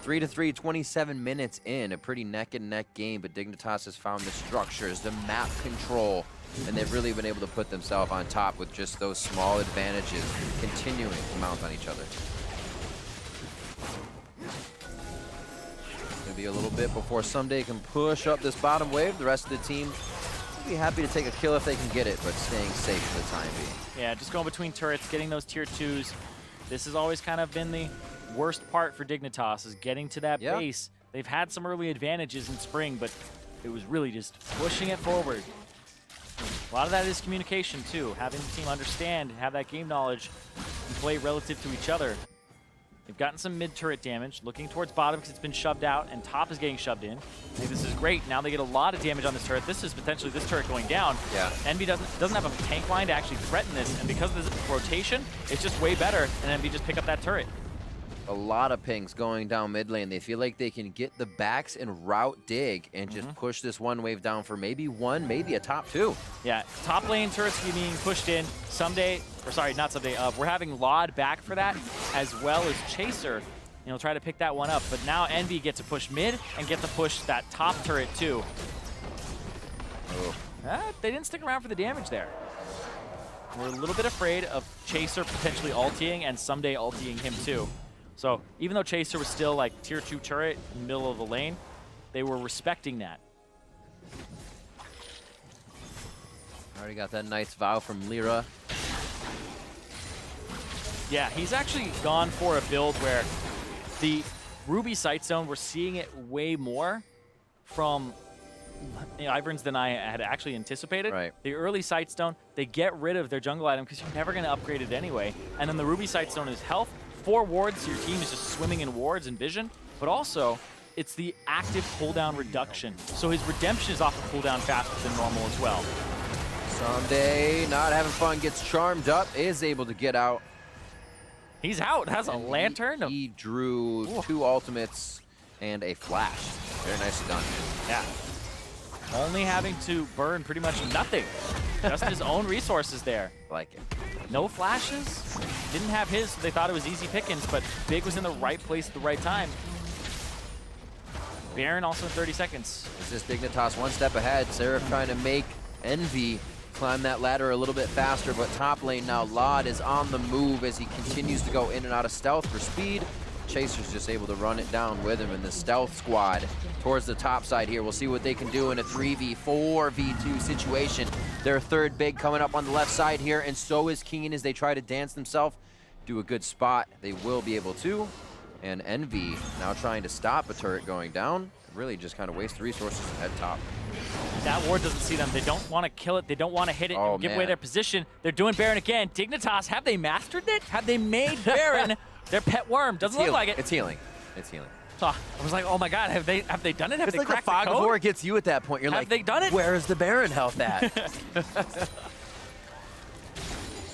3-3, 27 minutes in. A pretty neck-and-neck game, but Dignitas has found the structures, the map control, and they've really been able to put themselves on top with just those small advantages continuing to mount on each other. Be a little bit before Someday can push up this bottom wave. The rest of the team will be happy to take a kill if they can get it, but staying safe for the time being. Yeah, just going between turrets, getting those tier 2s. This has always kind of been the worst part for Dignitas, is getting to that base. They've had some early advantages in spring, but it was really just pushing it forward. A lot of that is communication too, having the team understand, have that game knowledge, and play relative to each other. They've gotten some mid-turret damage, looking towards bottom because it's been shoved out, and top is getting shoved in. I think this is great. Now they get a lot of damage on this turret. This is potentially this turret going down. Yeah. Envy doesn't have a tank line to actually threaten this, and because of this rotation, it's just way better, and Envy just pick up that turret. A lot of pings going down mid lane. They feel like they can get the backs and route Dig and just push this one wave down for maybe one, maybe a top two. Yeah, top lane turrets being pushed in someday, or sorry, not someday. We're having Laud back for that, as well as Chaser. You know, try to pick that one up. But now Envy get to push mid and get to push that top turret too. Oh. They didn't stick around for the damage there. We're a little bit afraid of Chaser potentially ulting and someday ulting him too. So even though Chaser was still like tier 2 turret in the middle of the lane, they were respecting that. Already got that Knight's Vow from Lyra. Yeah, he's actually gone for a build where the Ruby Sight Zone, we're seeing it way more from Iverns than I had actually anticipated. Right. The early Sight Stone, they get rid of their jungle item because you're never going to upgrade it anyway. And then the Ruby Sight Stone is health. 4 wards, your team is just swimming in wards and vision, but also it's the active cooldown reduction. So his redemption is off of cooldown faster than normal as well. Someday, not having fun, gets charmed up, is able to get out. He's out, has a lantern. He drew 2 ultimates and a flash. Very nicely done. Yeah. Only having to burn pretty much nothing. Just his own resources there. Like it. No flashes. Didn't have his, so they thought it was easy pickings, but Big was in the right place at the right time. Baron also in 30 seconds. Is this Dignitas one step ahead? Seraph trying to make Envy climb that ladder a little bit faster, but top lane now, Laud is on the move as he continues to go in and out of stealth for speed. Chaser's just able to run it down with him in the stealth squad towards the top side here. We'll see what they can do in a 3v4 v2 situation. Their third big coming up on the left side here, and so is Keen as they try to dance themselves. Do a good spot. They will be able to. And Envy now trying to stop a turret going down. Really just kind of waste the resources and head top. That ward doesn't see them. They don't want to kill it. They don't want to hit it and give away their position. They're doing Baron again. Dignitas, have they mastered it? Have they made Baron their pet worm? Doesn't look like it. It's healing. It's healing. So I was like, oh my god, have they done it? Have it's they like cracked the fog the code? before it gets you at that point. You're have like, they done it? Where is the Baron health at?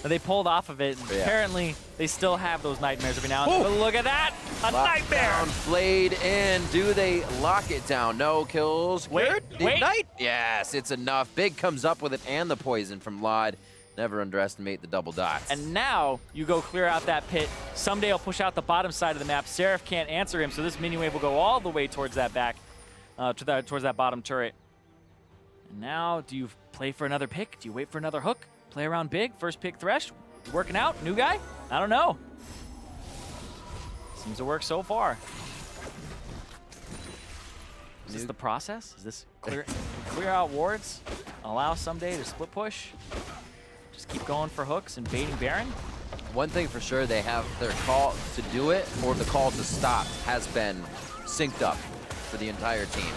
They pulled off of it. And apparently, they still have those nightmares every now and then. But look at that! A nightmare! Blade in. Do they lock it down? No kills. Wait. Ignite? Yes, it's enough. Big comes up with it and the poison from Laud. Never underestimate the double dots. And now you go clear out that pit. Someday he'll push out the bottom side of the map. Seraph can't answer him, so this minion wave will go all the way towards that back, towards that bottom turret. And now, do you play for another pick? Do you wait for another hook? Play around Big, first pick Thresh, working out, new guy? I don't know. Seems to work so far. Is this the process? Is this clear out wards? Allow Someday to split push? Just keep going for hooks and baiting Baron? One thing for sure, they have their call to do it or the call to stop has been synced up for the entire team.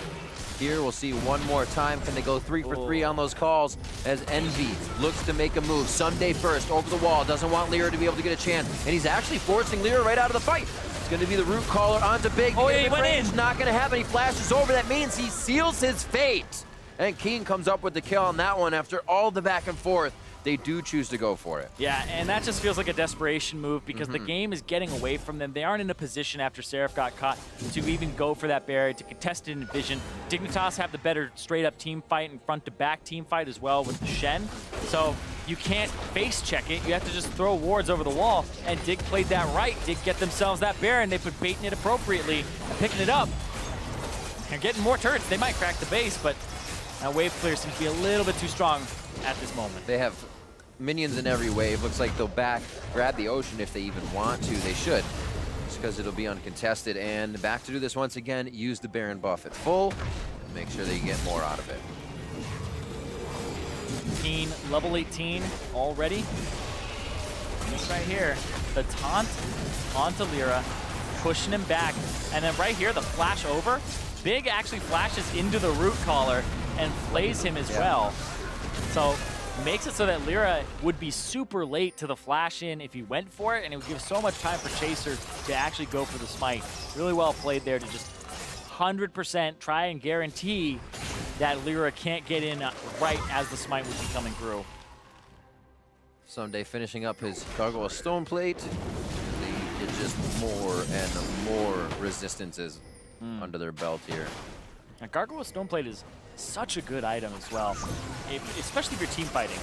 Here we'll see one more time. Can they go 3 for 3 on those calls as Envy looks to make a move. Someday first over the wall. Doesn't want Lyra to be able to get a chance. And he's actually forcing Lyra right out of the fight. It's going to be the root caller onto Big. Oh, yeah, he went in. Not going to have any flashes over. That means he seals his fate. And Keen comes up with the kill on that one after all the back and forth. They do choose to go for it. Yeah, and that just feels like a desperation move because the game is getting away from them. They aren't in a position after Seraph got caught to even go for that barrier, to contest it in vision. Dignitas have the better straight-up team fight and front-to-back team fight as well with the Shen. So you can't face check it. You have to just throw wards over the wall, and Dig played that right. Dig get themselves that Baron. They put baiting it appropriately and picking it up. They're getting more turrets. They might crack the base, but that wave clear seems to be a little bit too strong at this moment. They have minions in every wave. Looks like they'll grab the ocean if they even want to. They should, just because it'll be uncontested. And back to do this once again, use the Baron buff at full and make sure they get more out of it. Keen, level 18 already. And this right here, the taunt onto Lyra, pushing him back. And then right here, the flash over. Big actually flashes into the root caller and flays him as well. So makes it so that Lyra would be super late to the flash in if he went for it, and it would give so much time for Chaser to actually go for the smite. Really well played there to just 100% try and guarantee that Lyra can't get in right as the smite would be coming through. Someday finishing up his Gargoyle Stone Plate. They get just more and more resistances under their belt here. Now, Gargoyle Stoneplate is such a good item as well, especially if you're team fighting.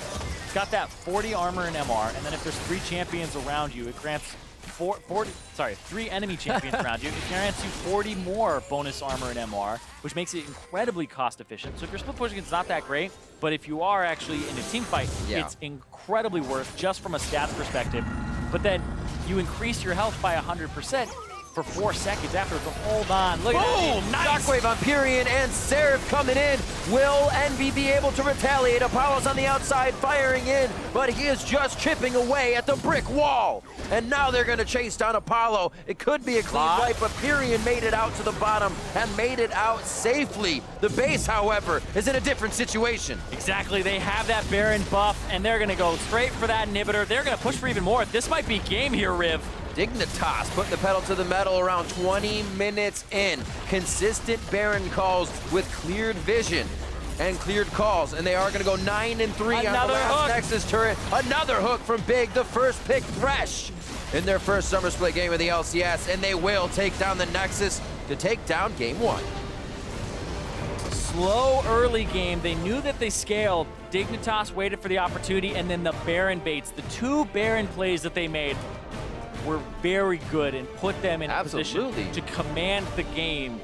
It's got that 40 armor and MR, and then if there's 3 champions around you, it grants 3 enemy champions around you, it grants you 40 more bonus armor and MR, which makes it incredibly cost efficient. So if you're split pushing, it's not that great, but if you are actually in a team fight, it's incredibly worth just from a stats perspective. But then you increase your health by 100%. For 4 seconds after, so hold on. Look at that. Nice. Shockwave on Pyrion and Seraph coming in. Will Envy be able to retaliate? Apollo's on the outside firing in, but he is just chipping away at the brick wall. And now they're going to chase down Apollo. It could be a clean wipe, but Pyrion made it out to the bottom and made it out safely. The base, however, is in a different situation. Exactly. They have that Baron buff, and they're going to go straight for that inhibitor. They're going to push for even more. This might be game here, Riv. Dignitas putting the pedal to the metal around 20 minutes in. Consistent Baron calls with cleared vision and cleared calls, and they are going to go 9-3 on the last Nexus turret. Another hook from Big, the first pick Thresh in their first Summer Split game of the LCS, and they will take down the Nexus to take down game 1. Slow early game. They knew that they scaled. Dignitas waited for the opportunity, and then the Baron baits. The 2 Baron plays that they made were very good and put them in a position to command the game.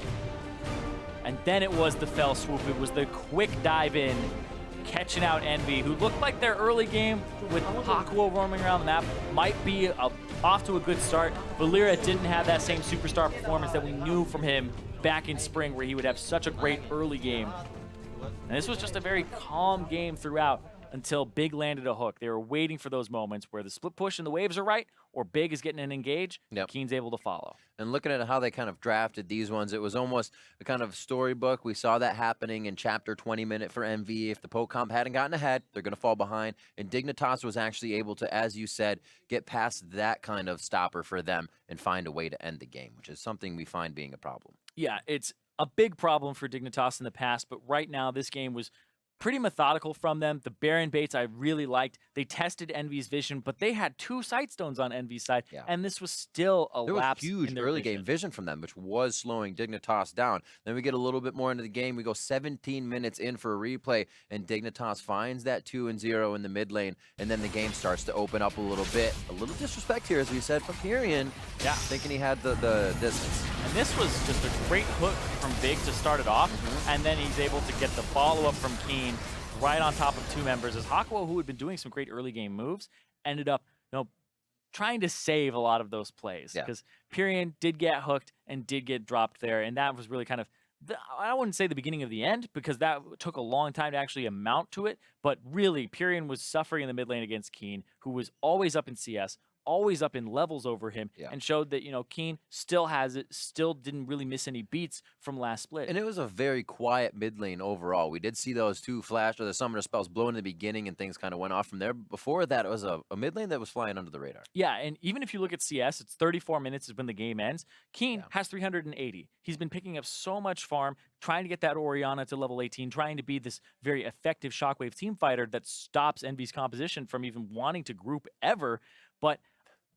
And then it was the fell swoop. It was the quick dive in, catching out Envy, who looked like their early game with Hakuo roaming around the map might be off to a good start, but Lyra didn't have that same superstar performance that we knew from him back in spring, where he would have such a great early game. And this was just a very calm game throughout until Big landed a hook. They were waiting for those moments where the split push and the waves are right, or Big is getting an engage, Keen's able to follow. And looking at how they kind of drafted these ones, it was almost a kind of storybook. We saw that happening in chapter 20-minute for MV. If the poke comp hadn't gotten ahead, they're going to fall behind. And Dignitas was actually able to, as you said, get past that kind of stopper for them and find a way to end the game, which is something we find being a problem. Yeah, it's a big problem for Dignitas in the past, but right now this game was pretty methodical from them. The Baron baits I really liked. They tested Envy's vision, but they had 2 sight stones on Envy's side, and this was still a lapse huge in their early vision. game vision from them, which was slowing Dignitas down. Then we get a little bit more into the game. We go 17 minutes in for a replay, and Dignitas finds that 2-0 in the mid lane, and then the game starts to open up a little bit. A little disrespect here, as we said, from Pyrion, thinking he had the distance. And this was just a great hook from Big to start it off, and then he's able to get the follow-up from Keen right on top of 2 members, as Hakuo, who had been doing some great early game moves, ended up trying to save a lot of those plays, because Pyrion did get hooked and did get dropped there, and that was really kind of, I wouldn't say the beginning of the end, because that took a long time to actually amount to it, but really, Pyrion was suffering in the mid lane against Keen, who was always up in CS, always up in levels over him, and showed that, Keen still has it, still didn't really miss any beats from last split. And it was a very quiet mid lane overall. We did see those 2 flash or the summoner spells blow in the beginning, and things kind of went off from there. Before that, it was a mid lane that was flying under the radar. Yeah, and even if you look at CS, it's 34 minutes is when the game ends. Keen has 380. He's been picking up so much farm, trying to get that Orianna to level 18, trying to be this very effective Shockwave team fighter that stops Envy's composition from even wanting to group ever. But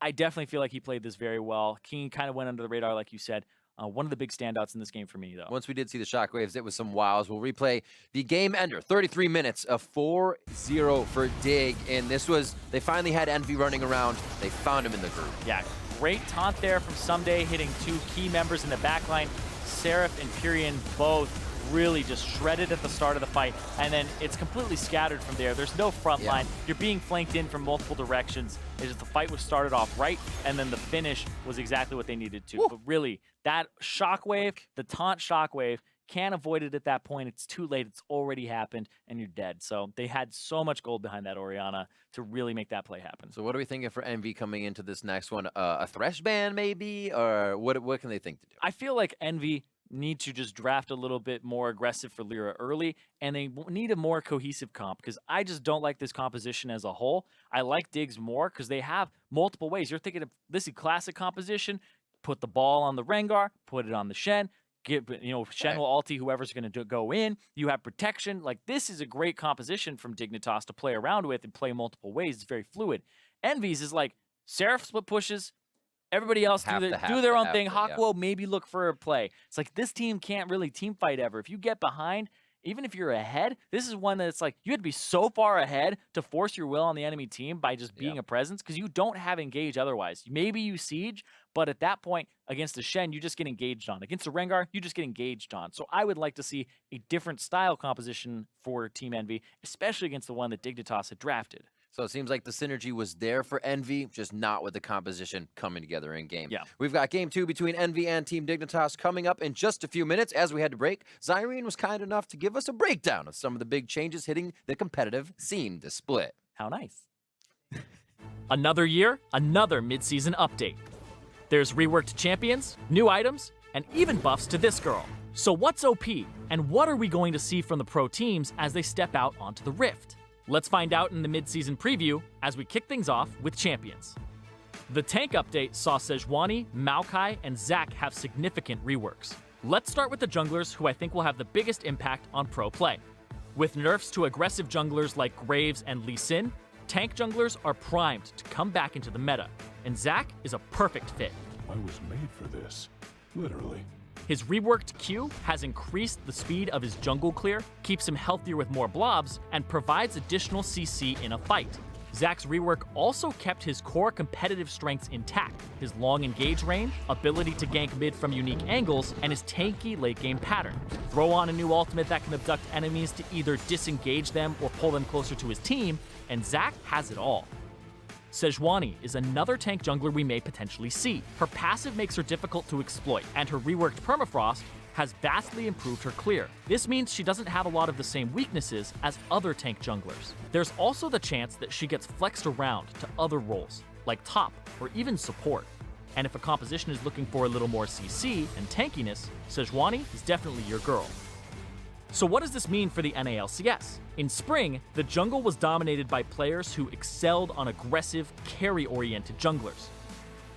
I definitely feel like he played this very well. Keen kind of went under the radar, like you said. One of the big standouts in this game for me, though. Once we did see the Shockwaves, it was some wows. We'll replay the game ender. 33 minutes of 4-0 for Dig. And this was, they finally had Envy running around. They found him in the group. Yeah, great taunt there from Someday, hitting 2 key members in the backline. Seraph and Pyrion both really just shredded at the start of the fight, and then it's completely scattered from there. There's no front line. You're being flanked in from multiple directions. It's just the fight was started off right, and then the finish was exactly what they needed to. But really, that Shockwave, the taunt Shockwave, can't avoid it at that point. It's too late. It's already happened, and you're dead. So they had so much gold behind that Orianna to really make that play happen. So what are we thinking for Envy coming into this next one? A Thresh ban, maybe? Or what can they think to do? I feel like Envy need to just draft a little bit more aggressive for Lyra early, and they need a more cohesive comp because I just don't like this composition as a whole. I like Diggs more because they have multiple ways. You're thinking of this classic composition, put the ball on the Rengar, put it on the Shen, Shen will ulti whoever's going to go in. You have protection. Like, this is a great composition from Dignitas to play around with and play multiple ways. It's very fluid. Envy's is like Seraph split pushes. Everybody else do their own thing. Hawk will maybe look for a play. It's like this team can't really team fight ever. If you get behind, even if you're ahead, this is one that's like you had to be so far ahead to force your will on the enemy team by just being a presence because you don't have engage otherwise. Maybe you siege, but at that point, against the Shen, you just get engaged on. Against the Rengar, you just get engaged on. So I would like to see a different style composition for Team Envy, especially against the one that Dignitas had drafted. So it seems like the synergy was there for Envy, just not with the composition coming together in game. Yeah. We've got game 2 between Envy and Team Dignitas coming up in just a few minutes. As we had to break, Zyrene was kind enough to give us a breakdown of some of the big changes hitting the competitive scene this split. How nice. Another year, another mid-season update. There's reworked champions, new items, and even buffs to this girl. So what's OP, and what are we going to see from the pro teams as they step out onto the Rift? Let's find out in the mid-season preview as we kick things off with champions. The tank update saw Sejuani, Maokai, and Zac have significant reworks. Let's start with the junglers who I think will have the biggest impact on pro play. With nerfs to aggressive junglers like Graves and Lee Sin, tank junglers are primed to come back into the meta, and Zac is a perfect fit. I was made for this, literally. His reworked Q has increased the speed of his jungle clear, keeps him healthier with more blobs, and provides additional CC in a fight. Zac's rework also kept his core competitive strengths intact, his long engage range, ability to gank mid from unique angles, and his tanky late game pattern. Throw on a new ultimate that can abduct enemies to either disengage them or pull them closer to his team, and Zac has it all. Sejuani is another tank jungler we may potentially see. Her passive makes her difficult to exploit, and her reworked permafrost has vastly improved her clear. This means she doesn't have a lot of the same weaknesses as other tank junglers. There's also the chance that she gets flexed around to other roles, like top or even support. And if a composition is looking for a little more CC and tankiness, Sejuani is definitely your girl. So what does this mean for the NALCS? In spring, the jungle was dominated by players who excelled on aggressive, carry-oriented junglers.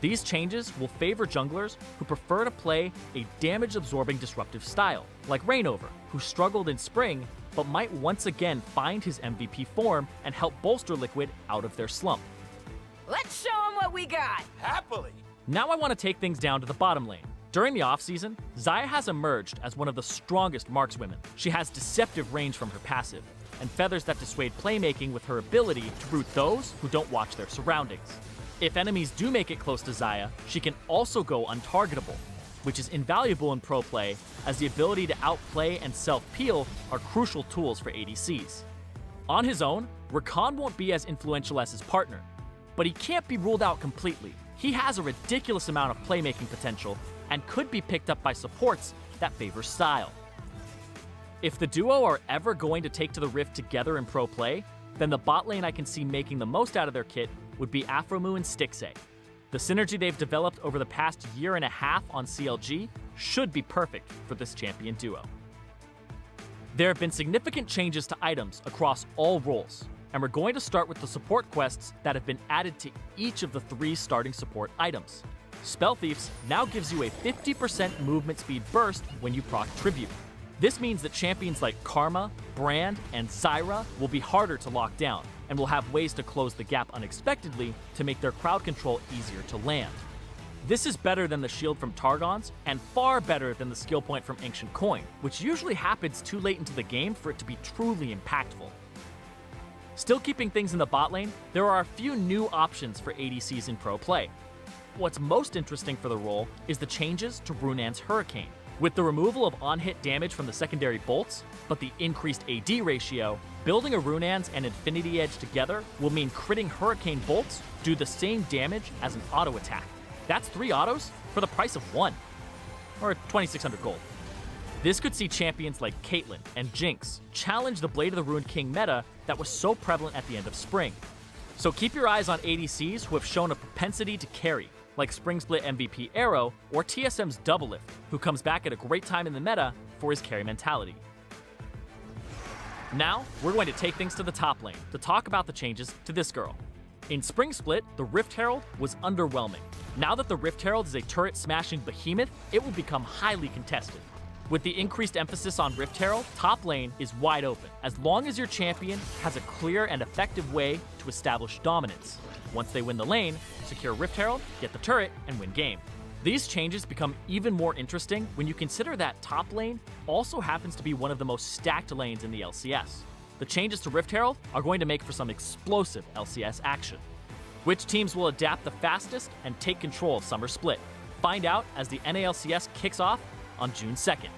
These changes will favor junglers who prefer to play a damage-absorbing disruptive style, like Reignover, who struggled in spring but might once again find his MVP form and help bolster Liquid out of their slump. Let's show them what we got! Happily! Now I want to take things down to the bottom lane. During the offseason, Xayah has emerged as one of the strongest markswomen. She has deceptive range from her passive, and feathers that dissuade playmaking with her ability to root those who don't watch their surroundings. If enemies do make it close to Xayah, she can also go untargetable, which is invaluable in pro play, as the ability to outplay and self-peel are crucial tools for ADCs. On his own, Rakan won't be as influential as his partner, but he can't be ruled out completely. He has a ridiculous amount of playmaking potential and could be picked up by supports that favor style. If the duo are ever going to take to the Rift together in pro play, then the bot lane I can see making the most out of their kit would be Aphromoo and Stixxay. The synergy they've developed over the past year and a half on CLG should be perfect for this champion duo. There have been significant changes to items across all roles, and we're going to start with the support quests that have been added to each of the 3 starting support items. Spell Thieves now gives you a 50% movement speed burst when you proc Tribute. This means that champions like Karma, Brand, and Zyra will be harder to lock down, and will have ways to close the gap unexpectedly to make their crowd control easier to land. This is better than the shield from Targon's, and far better than the skill point from Ancient Coin, which usually happens too late into the game for it to be truly impactful. Still keeping things in the bot lane, there are a few new options for ADCs in pro play. What's most interesting for the role is the changes to Runan's Hurricane. With the removal of on-hit damage from the secondary bolts, but the increased AD ratio, building a Runan's and Infinity Edge together will mean critting Hurricane bolts do the same damage as an auto attack. That's 3 autos for the price of 1, or 2,600 gold. This could see champions like Caitlyn and Jinx challenge the Blade of the Ruined King meta that was so prevalent at the end of spring. So keep your eyes on ADCs who have shown a propensity to carry, like Spring Split MVP Arrow or TSM's Doublelift, who comes back at a great time in the meta for his carry mentality. Now, we're going to take things to the top lane to talk about the changes to this girl. In Spring Split, the Rift Herald was underwhelming. Now that the Rift Herald is a turret-smashing behemoth, it will become highly contested. With the increased emphasis on Rift Herald, top lane is wide open, as long as your champion has a clear and effective way to establish dominance. Once they win the lane, secure Rift Herald, get the turret, and win game. These changes become even more interesting when you consider that top lane also happens to be one of the most stacked lanes in the LCS. The changes to Rift Herald are going to make for some explosive LCS action. Which teams will adapt the fastest and take control of Summer Split? Find out as the NALCS kicks off on June 2nd.